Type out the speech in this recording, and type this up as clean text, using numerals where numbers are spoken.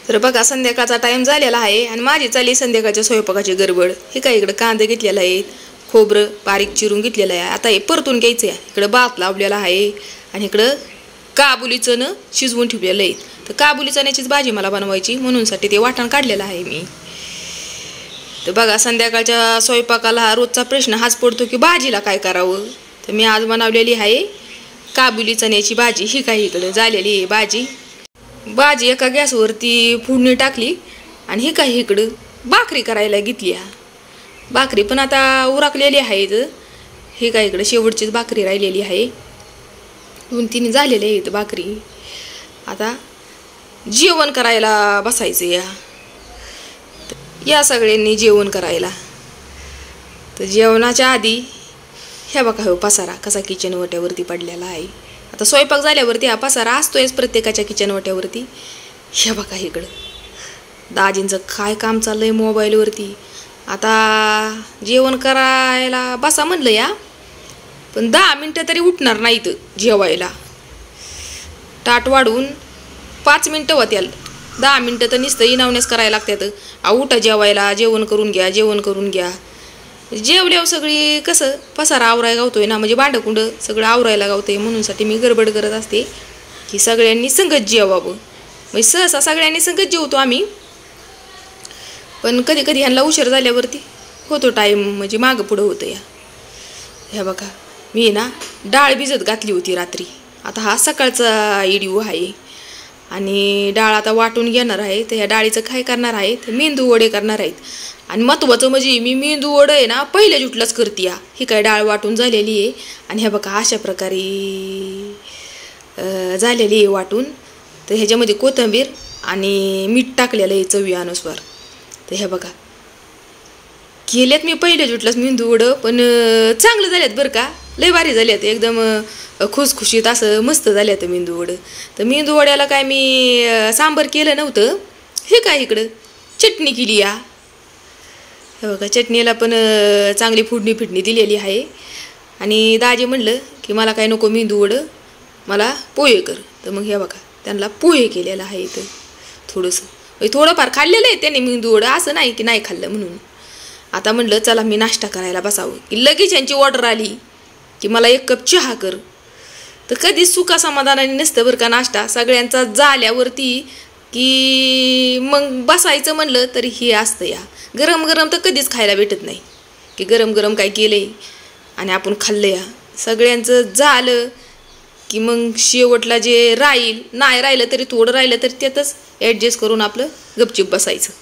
तर बघा संध्याकाळचा टाइम झालेला आहे आणि माझी चालली संध्याकाळच्या स्वयंपाकाची गडबड. हे काय इकडे कांदे घेतलेला आहे, खोबरं बारीक चिरून घेतलेलं आहे. आता हे परतून घ्यायचं आहे. इकडे भात लावलेला आहे आणि इकडं काबुली चणं शिजवून ठेवलेलं आहे. तर काबुली चण्याचीच भाजी मला बनवायची म्हणूनसाठी ते वाटण काढलेलं आहे मी. तर बघा संध्याकाळच्या स्वयंपाकाला रोजचा प्रश्न हाच पडतो की भाजीला काय करावं. तर मी आज बनवलेली आहे काबुली चण्याची भाजी. ही काय इकडे झालेली आहे भाजी एका गॅसवरती फोडणी टाकली आणि ही काही इकडं भाकरी करायला घेतली. भाकरी पण आता उरकलेली आहेत. हे काय इकडं शेवटचीच भाकरी राहिलेली आहे. 2-3 झालेले आहेत भाकरी. आता जेवण करायला बसायचं या सगळ्यांनी जेवण करायला. तर जेवणाच्या आधी ह्या बघा हो पसारा कसा किचन वट्यावरती पडलेला आहे. आता स्वयंपाक झाल्यावरती हा पसारा असतोयच प्रत्येकाच्या किचन वट्यावरती. ह्या बघा इकडं दाजींचं काय काम चाललंय मोबाईलवरती. आता जेवण करायला बसा म्हणलं या, पण 10 मिनटं तरी उठणार नाहीत जेवायला. ताट वाढून 5 मिनटं होत्याल, 10 मिनटं तर नुसतं इनावण्यास करायला लागतात. उठा जेवायला, जेवण करून घ्या, जेवण करून घ्या. जेवल्यावर सगळी कसं पसारा आवरायला गावतोय ना, म्हणजे भांडकुंड सगळं आवरायला गावतोय. म्हणूनसाठी मी गडबड करत असते की सगळ्यांनी संगत जेवावं. म्हणजे सहसा सगळ्यांनी संगत जेवतो आम्ही, पण कधी कधी ह्यांना उशीर झाल्यावरती होतो टाईम, म्हणजे मागं पुढं होतं या. ह्या बघा मी ना डाळ भिजत घातली होती रात्री. आता हा सकाळचा व्हिडिओ आहे आणि डाळ आता वाटून घेणार आहे. तर ह्या डाळीचं काय करणार आहे, तर मेंदू वडे करणार आहेत. आणि महत्त्वाचं म्हणजे मी मेंदू वडे आहे ना पहिल्या जुटलाच करते. ही काय डाळ वाटून झालेली आहे आणि ह्या बघा अशा प्रकारे झालेली आहे वाटून. तर ह्याच्यामध्ये कोथिंबीर आणि मीठ टाकलेलं आहे चवीनुसार. तर ह्या बघा केल्यात मी पहिल्या जुटलाच मेंदू वडं, पण चांगलं झाल्यात बरं का, लय भारी झाल्यात एकदम खुसखुशीत असं मस्त झाल्यात मेंदू वडं. तर मेंदू वड्याला काय मी सांबार केलं नव्हतं. हे काय इकडं चटणी केली या. हे बघा चटणीला पण चांगली फोडणी दिलेली आहे. आणि दाजी म्हणलं की मला काय नको मेंदू वडं, मला पोहे कर. तर मग हे बघा त्यांना पोहे केलेलं आहे. इथं थोडंसं थोडंफार खाल्लेलं आहे त्याने मेंदू वडं, असं नाही की नाही खाल्लं म्हणून. आता म्हणलं चला मी नाश्ता करायला बसावं की लगेच यांची ऑर्डर आली की मला 1 कप चहा कर. तर कधीच सुखा समाधानाने नसतं बरं का नाश्ता. सगळ्यांचा झाल्यावरती की मग बसायचं म्हणलं तरी हे असतं या. गरम गरम तर कधीच खायला भेटत नाही की गरम गरम काय केलंय आणि आपण खाल्लं या. सगळ्यांचं झालं की मग शेवटला जे नाही राहिलं तरी थोडं राहिलं तरी त्यातच ॲडजस्ट करून आपलं गपचिप बसायचं.